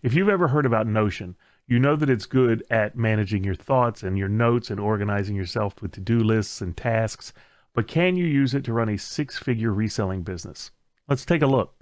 If you've ever heard about Notion, you know that it's good at managing your thoughts and your notes and organizing yourself with to-do lists and tasks. But can you use it to run a six-figure reselling business? Let's take a look.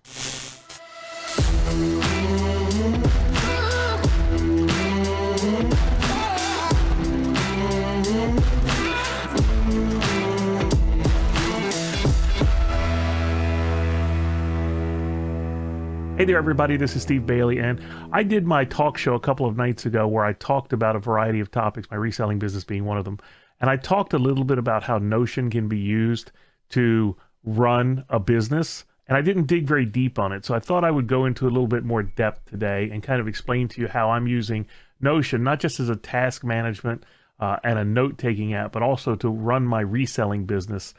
Hey there, everybody. This is Steve Bailey, and I did my talk show a couple of nights ago where I talked about a variety of topics, my reselling business being one of them. And I talked a little bit about how Notion can be used to run a business, and I didn't dig very deep on it. So I thought I would go into a little bit more depth today and kind of explain to you how I'm using Notion, not just as a task management and a note-taking app, but also to run my reselling business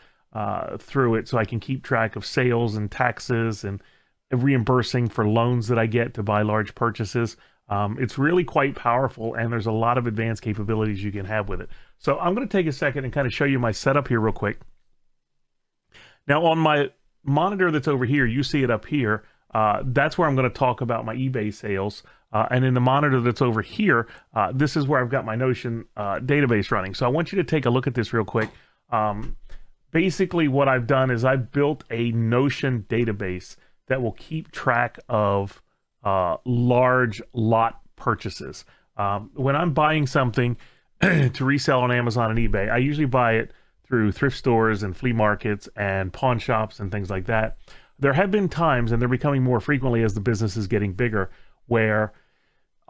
through it so I can keep track of sales and taxes and reimbursing for loans that I get to buy large purchases. It's really quite powerful, and there's a lot of advanced capabilities you can have with it. So I'm going to take a second and kind of show you my setup here real quick. Now on my monitor that's over here, you see it up here. That's where I'm going to talk about my eBay sales. And in the monitor that's over here, this is where I've got my Notion database running. So I want you to take a look at this real quick. Basically what I've done is I've built a Notion database that will keep track of large lot purchases. When I'm buying something to resell on Amazon and eBay, I usually buy it through thrift stores and flea markets and pawn shops and things like that. There have been times, and they're becoming more frequently as the business is getting bigger, where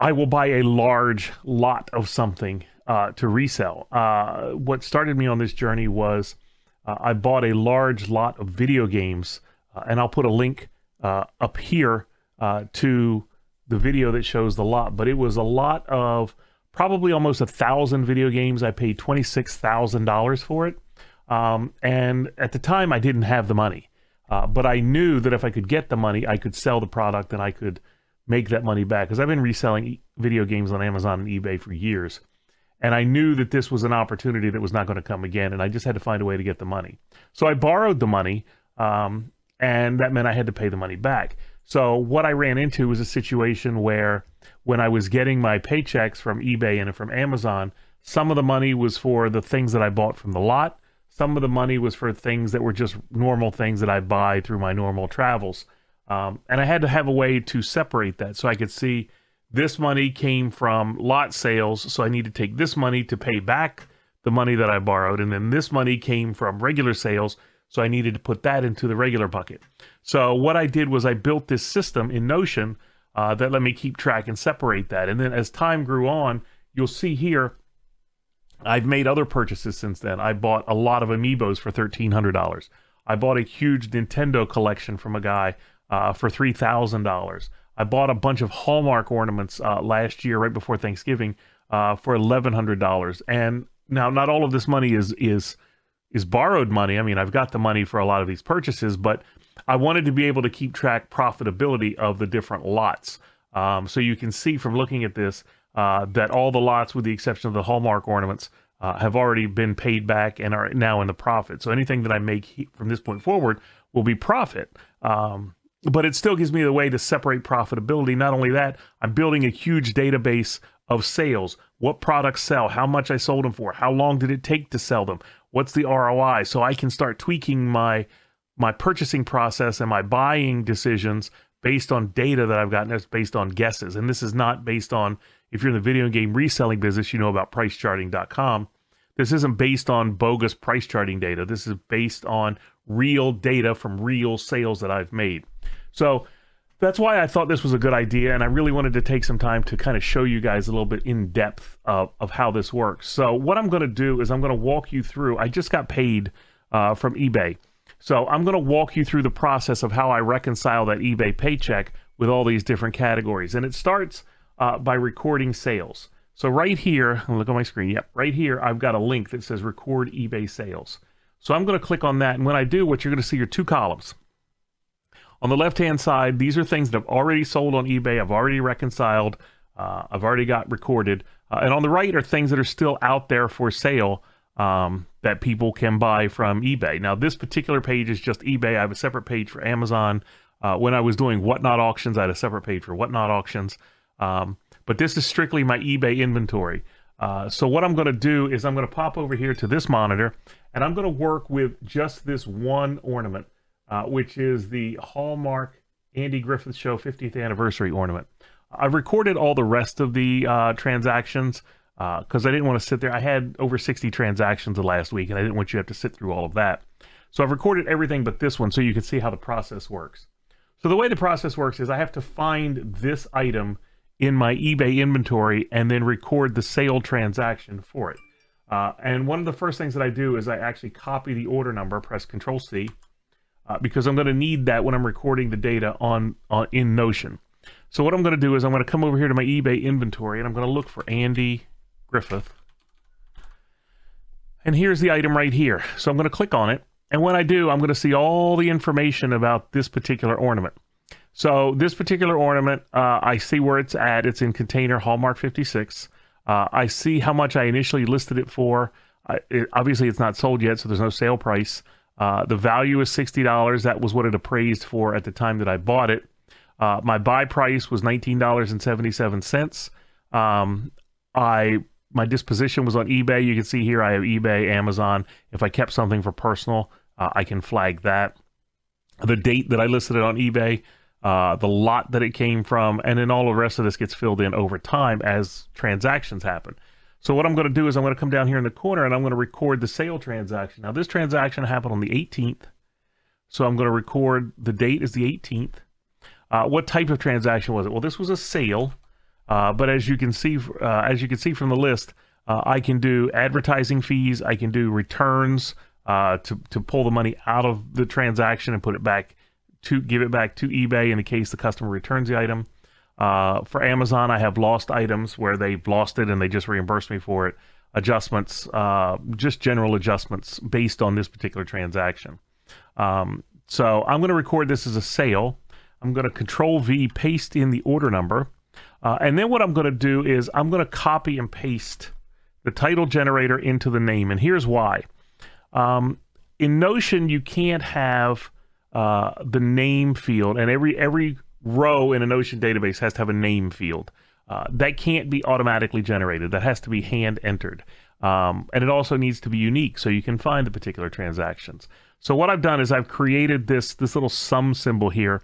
I will buy a large lot of something to resell. What started me on this journey was I bought a large lot of video games, and I'll put a link up here to the video that shows the lot, but it was a lot of probably almost 1,000 video games. I paid $26,000 for it. And at the time I didn't have the money, but I knew that if I could get the money, I could sell the product and I could make that money back, because I've been reselling video games on Amazon and eBay for years. And I knew that this was an opportunity that was not going to come again, and I just had to find a way to get the money. So I borrowed the money, and that meant I had to pay the money back. So what I ran into was a situation where when I was getting my paychecks from eBay and from Amazon, some of the money was for the things that I bought from the lot. Some of the money was for things that were just normal things that I buy through my normal travels. And I had to have a way to separate that so I could see this money came from lot sales, so I need to take this money to pay back the money that I borrowed. And then this money came from regular sales, so I needed to put that into the regular bucket. So what I did was I built this system in Notion that let me keep track and separate that. And then as time grew on, you'll see here, I've made other purchases since then. I bought a lot of Amiibos for $1,300. I bought a huge Nintendo collection from a guy for $3,000. I bought a bunch of Hallmark ornaments last year, right before Thanksgiving, for $1,100. And now not all of this money is borrowed money. I mean, I've got the money for a lot of these purchases, but I wanted to be able to keep track profitability of the different lots. So you can see from looking at this that all the lots, with the exception of the Hallmark ornaments, have already been paid back and are now in the profit. So anything that I make from this point forward will be profit. But it still gives me the way to separate profitability. Not only that, I'm building a huge database of sales. What products sell, how much I sold them for, how long did it take to sell them, what's the ROI, so I can start tweaking my purchasing process and my buying decisions based on data that I've gotten. That's based on guesses. And this is not based on, if you're in the video game reselling business, you know about pricecharting.com. This isn't based on bogus price charting data. This is based on real data from real sales that I've made. So that's why I thought this was a good idea, and I really wanted to take some time to kind of show you guys a little bit in depth of how this works. So what I'm going to do is I'm going to walk you through. I just got paid from eBay. So I'm going to walk you through the process of how I reconcile that eBay paycheck with all these different categories. And it starts by recording sales. So right here, look on my screen. Yep, right here, I've got a link that says record eBay sales. So I'm going to click on that. And when I do, what you're going to see are two columns. On the left-hand side, these are things that I've already sold on eBay. I've already reconciled. I've already got recorded. And on the right are things that are still out there for sale that people can buy from eBay. Now, this particular page is just eBay. I have a separate page for Amazon. When I was doing Whatnot auctions, I had a separate page for Whatnot auctions. But this is strictly my eBay inventory. So what I'm going to do is I'm going to pop over here to this monitor, and I'm going to work with just this one ornament, which is the Hallmark Andy Griffith Show 50th anniversary ornament. I've recorded all the rest of the transactions because I didn't want to sit there. I had over 60 transactions the last week, and I didn't want you to have to sit through all of that. So I've recorded everything but this one so you can see how the process works. So the way the process works is I have to find this item in my eBay inventory and then record the sale transaction for it. And one of the first things that I do is I actually copy the order number, press Control C, because I'm going to need that when I'm recording the data in Notion. So what I'm going to do is I'm going to come over here to my eBay inventory and I'm going to look for Andy Griffith. And here's the item right here. So I'm going to click on it. And when I do, I'm going to see all the information about this particular ornament. So this particular ornament, I see where it's at. It's in container Hallmark 56. I see how much I initially listed it for. Obviously, it's not sold yet, so there's no sale price. The value is $60. That was what it appraised for at the time that I bought it. My buy price was $19.77. My disposition was on eBay. You can see here I have eBay, Amazon. If I kept something for personal, I can flag that. The date that I listed it on eBay, the lot that it came from, and then all the rest of this gets filled in over time as transactions happen. So what I'm going to do is I'm going to come down here in the corner and I'm going to record the sale transaction. Now this transaction happened on the 18th. So I'm going to record the date is the 18th. What type of transaction was it? Well, this was a sale. But as you can see from the list, I can do advertising fees. I can do returns to pull the money out of the transaction and put it back give it back to eBay in the case the customer returns the item. For Amazon, I have lost items where they've lost it and they just reimburse me for it. Adjustments, just general adjustments based on this particular transaction. So I'm going to record this as a sale. I'm going to Control V, paste in the order number. And then what I'm going to do is I'm going to copy and paste the title generator into the name. And here's why. In Notion, you can't have the name field, and every row in a Notion database has to have a name field. That can't be automatically generated. That has to be hand entered. And it also needs to be unique so you can find the particular transactions. So what I've done is I've created this little sum symbol here.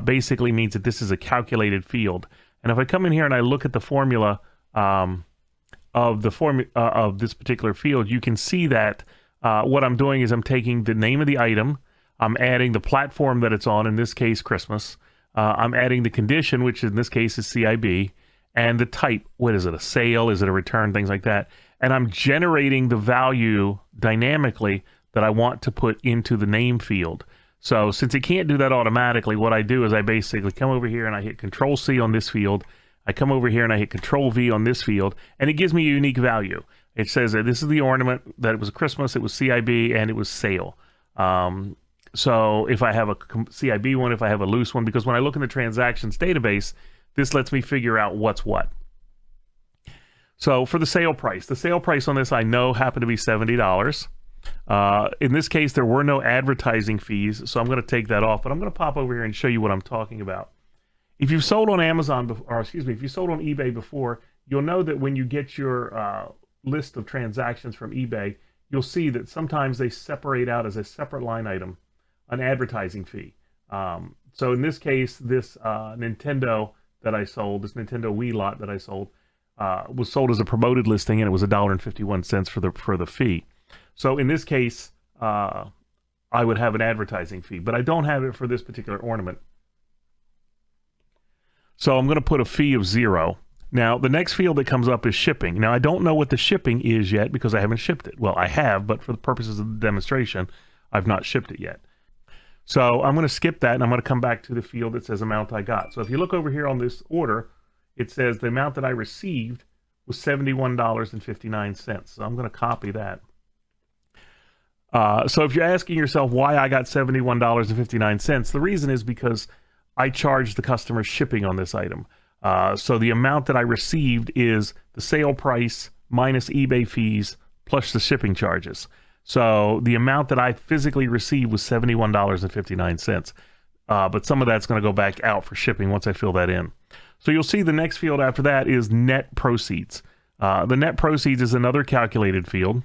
Basically means that this is a calculated field. And if I come in here and I look at the formula of this particular field, you can see that what I'm doing is I'm taking the name of the item, I'm adding the platform that it's on, in this case Christmas, I'm adding the condition, which in this case is CIB, and the type, what is it, a sale, is it a return, things like that, and I'm generating the value dynamically that I want to put into the name field. So since it can't do that automatically, what I do is I basically come over here and I hit Control C on this field. I come over here and I hit Control V on this field, and it gives me a unique value. It says that this is the ornament, that it was Christmas, it was CIB, and it was sale. So if I have a CIB one, if I have a loose one, because when I look in the transactions database, this lets me figure out what's what. So for the sale price on this I know happened to be $70. In this case, there were no advertising fees, so I'm going to take that off, but I'm going to pop over here and show you what I'm talking about. If you've sold on Amazon, if you sold on eBay before, you'll know that when you get your list of transactions from eBay, you'll see that sometimes they separate out as a separate line item an advertising fee. So in this case, this Nintendo that I sold, this Nintendo Wii lot that I sold, was sold as a promoted listing, and it was $1.51 for the fee. So in this case, I would have an advertising fee, but I don't have it for this particular ornament. So I'm going to put a fee of 0. Now, the next field that comes up is shipping. Now, I don't know what the shipping is yet because I haven't shipped it. Well, I have, but for the purposes of the demonstration, I've not shipped it yet. So I'm going to skip that, and I'm going to come back to the field that says amount I got. So if you look over here on this order, it says the amount that I received was $71.59. So I'm going to copy that. So if you're asking yourself why I got $71.59, the reason is because I charged the customer shipping on this item. So the amount that I received is the sale price minus eBay fees plus the shipping charges. So the amount that I physically received was $71.59. But some of that's going to go back out for shipping once I fill that in. So you'll see the next field after that is net proceeds. The net proceeds is another calculated field.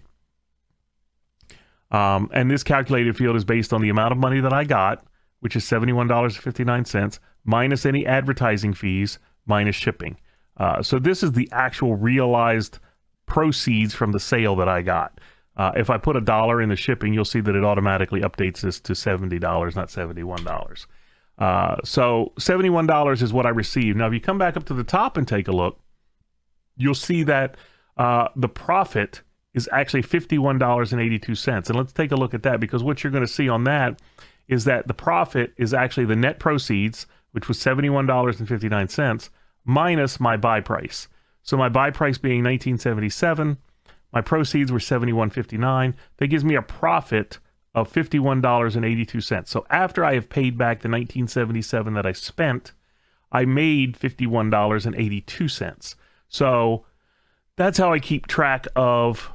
And this calculated field is based on the amount of money that I got, which is $71.59, minus any advertising fees, minus shipping. So this is the actual realized proceeds from the sale that I got. If I put $1 in the shipping, you'll see that it automatically updates this to $70, not $71. So $71 is what I received. Now, if you come back up to the top and take a look, you'll see that the profit is actually $51.82. And let's take a look at that, because what you're going to see on that is that the profit is actually the net proceeds, which was $71.59, minus my buy price. So my buy price being $19.77, my proceeds were $71.59. That gives me a profit of $51.82. So after I have paid back the $19.77 that I spent, I made $51.82. So that's how I keep track of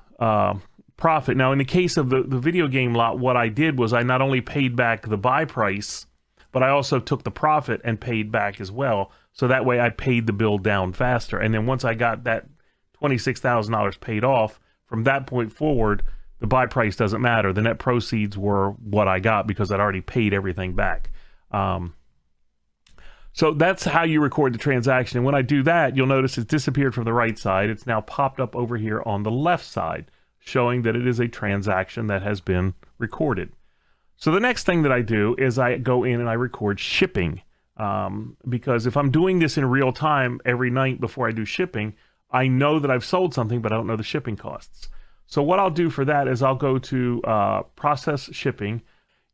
profit. Now, in the case of the video game lot, what I did was I not only paid back the buy price, but I also took the profit and paid back as well. So that way I paid the bill down faster. And then once I got that $26,000 paid off, from that point forward, the buy price doesn't matter. The net proceeds were what I got because I'd already paid everything back. So that's how you record the transaction. And when I do that, you'll notice it's disappeared from the right side. It's now popped up over here on the left side, showing that it is a transaction that has been recorded. So the next thing that I do is I go in and I record shipping. Because if I'm doing this in real time every night before I do shipping, I know that I've sold something, but I don't know the shipping costs. So what I'll do for that is I'll go to process shipping.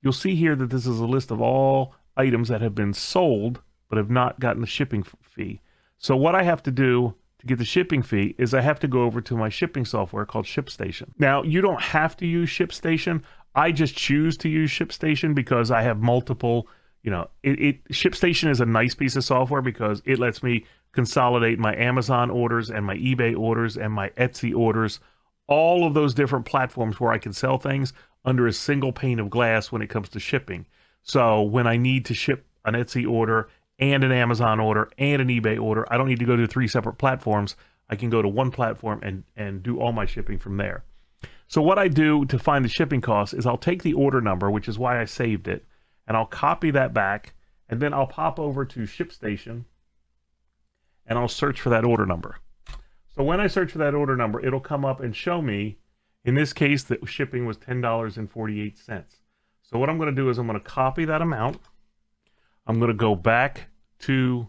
You'll see here that this is a list of all items that have been sold but have not gotten the shipping fee. So what I have to do to get the shipping fee is I have to go over to my shipping software called ShipStation. Now, you don't have to use ShipStation. I just choose to use ShipStation because I have multiple, ShipStation is a nice piece of software because it lets me consolidate my Amazon orders and my eBay orders and my Etsy orders, all of those different platforms where I can sell things under a single pane of glass when it comes to shipping. So when I need to ship an Etsy order and an Amazon order and an eBay order, I don't need to go to 3 separate platforms. I can go to one platform and do all my shipping from there. So what I do to find the shipping costs is I'll take the order number, which is why I saved it, and I'll copy that back, and then I'll pop over to ShipStation and I'll search for that order number. So when I search for that order number, it'll come up and show me, in this case, that shipping was $10.48. So what I'm going to do is I'm going to copy that amount. I'm going to go back to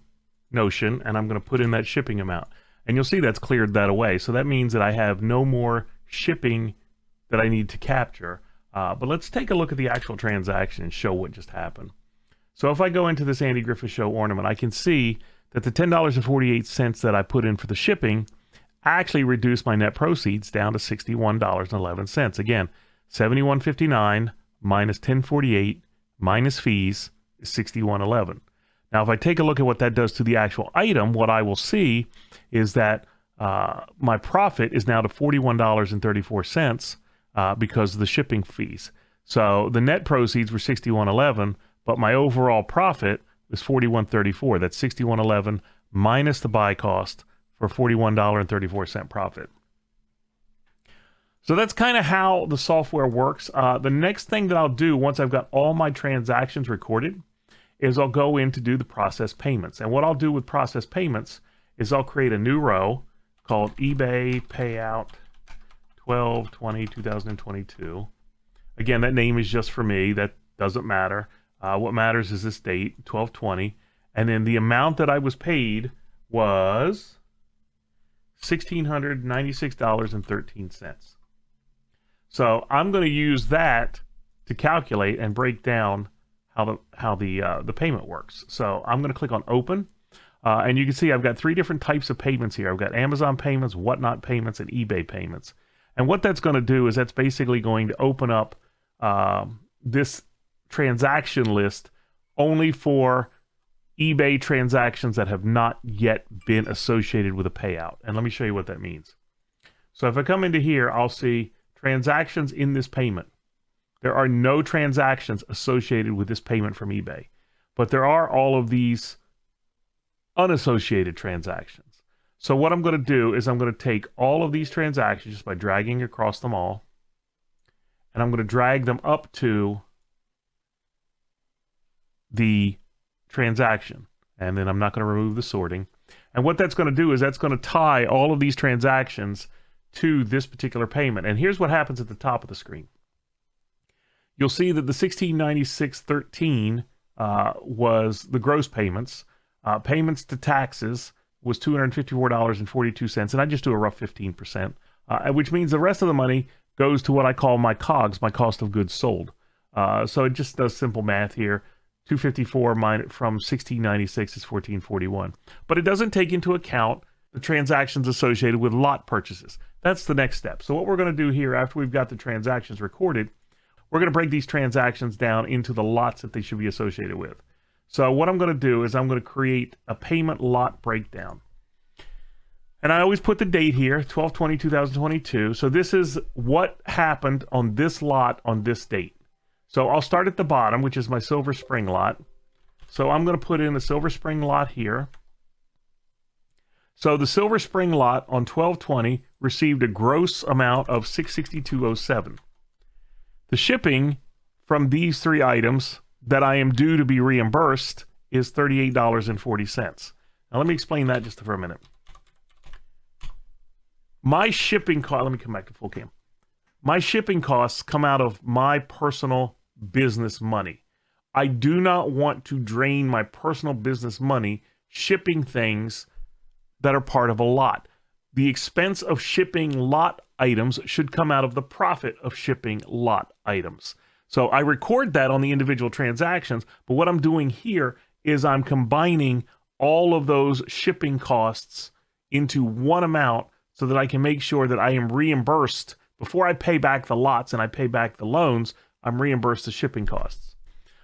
Notion and I'm going to put in that shipping amount. And you'll see that's cleared that away. So that means that I have no more shipping that I need to capture. But let's take a look at the actual transaction and show what just happened. So if I go into this Andy Griffith Show ornament, I can see that the $10.48 that I put in for the shipping actually reduced my net proceeds down to $61.11. Again, $71.59 minus $10.48 minus fees is $61.11. Now, if I take a look at what that does to the actual item, what I will see is that my profit is now to $41.34 because of the shipping fees. So the net proceeds were $61.11, but my overall profit was $41.34. That's $61.11 minus the buy cost for $41.34 profit. So that's kind of how the software works. The next thing that I'll do once I've got all my transactions recorded is I'll go in to do the process payments. And what I'll do with process payments is I'll create a new row called eBay Payout 12/20/2022. Again, that name is just for me. That doesn't matter. What matters is this date, 12/20. And then the amount that I was paid was $1,696.13. So I'm going to use that to calculate and break down how the payment works. So I'm going to click on Open, and you can see I've got 3 different types of payments here. I've got Amazon payments, Whatnot payments, and eBay payments. And what that's going to do is that's basically going to open up this transaction list only for eBay transactions that have not yet been associated with a payout. And let me show you what that means. So if I come into here, I'll see transactions in this payment. There are no transactions associated with this payment from eBay, but there are all of these unassociated transactions. So what I'm going to do is I'm going to take all of these transactions just by dragging across them all, and I'm going to drag them up to the transaction. And then I'm not going to remove the sorting. And what that's going to do is that's going to tie all of these transactions to this particular payment. And here's what happens at the top of the screen. You'll see that the $1696.13 was the gross payments. Payments to taxes was $254.42, and I just do a rough 15%, which means the rest of the money goes to what I call my COGS, my cost of goods sold. So it just does simple math here. 254 minus from 1696 is 1441. But it doesn't take into account the transactions associated with lot purchases. That's the next step. So what we're going to do here after we've got the transactions recorded, we're going to break these transactions down into the lots that they should be associated with. So what I'm going to do is I'm going to create a payment lot breakdown. And I always put the date here, 12/20/2022. So this is what happened on this lot on this date. So I'll start at the bottom, which is my Silver Spring lot. So I'm going to put in the Silver Spring lot here. So the Silver Spring lot on 12/20 received a gross amount of $662.07. The shipping from these three items that I am due to be reimbursed is $38.40. Now let me explain that just for a minute. My shipping cost, let me come back to full cam. My shipping costs come out of my personal business money. I do not want to drain my personal business money shipping things that are part of a lot. The expense of shipping lot items should come out of the profit of shipping lot items. So I record that on the individual transactions, but what I'm doing here is I'm combining all of those shipping costs into one amount so that I can make sure that I am reimbursed before I pay back the lots and I pay back the loans. I'm reimbursed the shipping costs.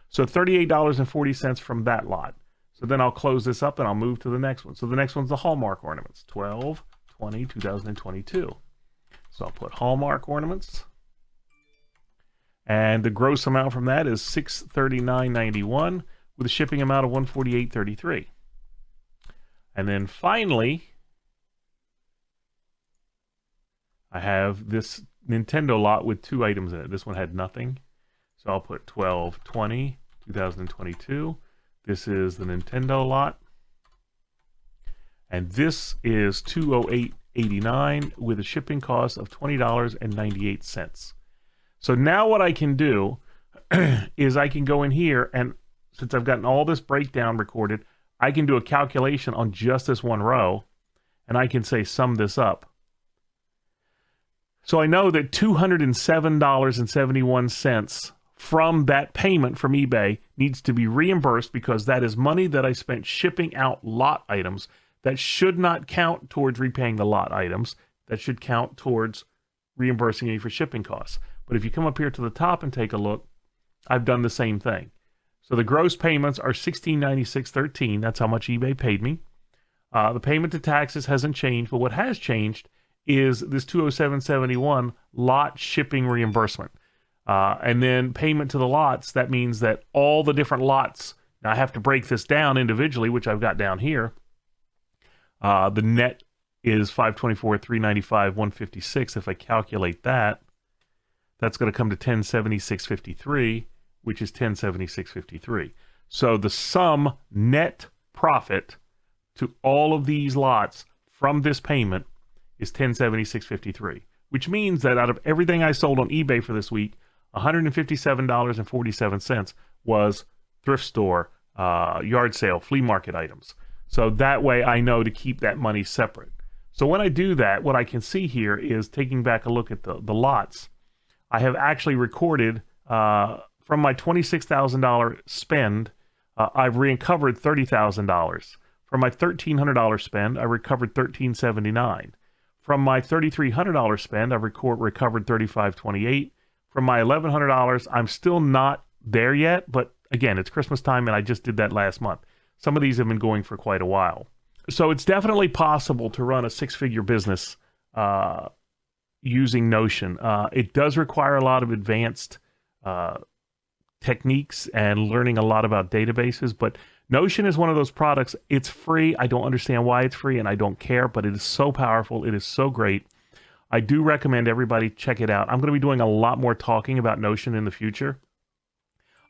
So $38.40 from that lot. So then I'll close this up and I'll move to the next one. So the next one's the Hallmark ornaments, 12/20/2022. So I'll put Hallmark ornaments. And the gross amount from that is $639.91 with a shipping amount of $148.33. And then finally, I have this Nintendo lot with two items in it. This one had nothing. So I'll put 12/20/2022. This is the Nintendo lot. And this is $208.89 with a shipping cost of $20.98. So now what I can do is I can go in here, and since I've gotten all this breakdown recorded, I can do a calculation on just this one row, and I can say sum this up. So I know that $207.71 from that payment from eBay needs to be reimbursed because that is money that I spent shipping out lot items that should not count towards repaying the lot items. That should count towards reimbursing me for shipping costs. But if you come up here to the top and take a look, I've done the same thing. So the gross payments are $1696.13. That's how much eBay paid me. The payment to taxes hasn't changed, but what has changed is this $207.71 lot shipping reimbursement. And then payment to the lots, that means that all the different lots, now I have to break this down individually, which I've got down here. The net is $524, $395, $156. If I calculate that, that's going to come to $1076.53, which is $1076.53. So the sum net profit to all of these lots from this payment is $1076.53, which means that out of everything I sold on eBay for this week, $157.47 was thrift store, yard sale, flea market items. So that way I know to keep that money separate. So when I do that, what I can see here is taking back a look at the lots. I have actually recorded from my $26,000 spend, I've recovered $30,000. From my $1,300 spend, I recovered $1,379. From my $3,300 spend, I've recovered $3,528. From my $1,100, I'm still not there yet, but again, it's Christmas time and I just did that last month. Some of these have been going for quite a while. So it's definitely possible to run a six-figure business using Notion. It does require a lot of advanced techniques and learning a lot about databases, but Notion is one of those products. It's free. I don't understand why it's free, and I don't care, but it is so powerful. It is so great. I do recommend everybody check it out. I'm going to be doing a lot more talking about Notion in the future.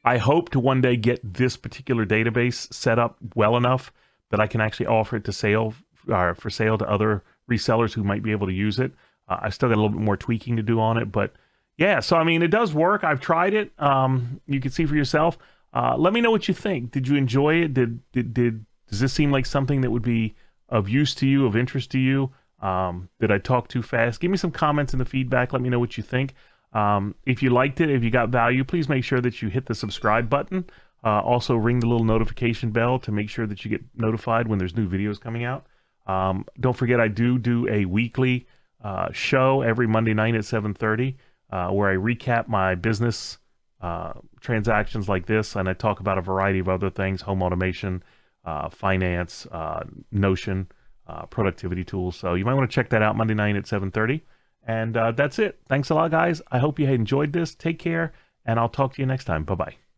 I hope to one day get this particular database set up well enough that I can actually offer it to sale or for sale to other resellers who might be able to use it. I still got a little bit more tweaking to do on it, but yeah. So I mean, it does work. I've tried it. You can see for yourself. Let me know what you think. Did you enjoy it? Does this seem like something that would be of use to you, of interest to you? Did I talk too fast? Give me some comments in the feedback. Let me know what you think. If you liked it, if you got value, please make sure that you hit the subscribe button. Also ring the little notification bell to make sure that you get notified when there's new videos coming out. Don't forget, I do a weekly show every Monday night at 7:30 where I recap my business transactions like this, and I talk about a variety of other things: home automation, finance, Notion, productivity tools. So you might want to check that out Monday night at 7:30. And that's it. Thanks a lot, guys. I hope you enjoyed this. Take care, and I'll talk to you next time. Bye-bye.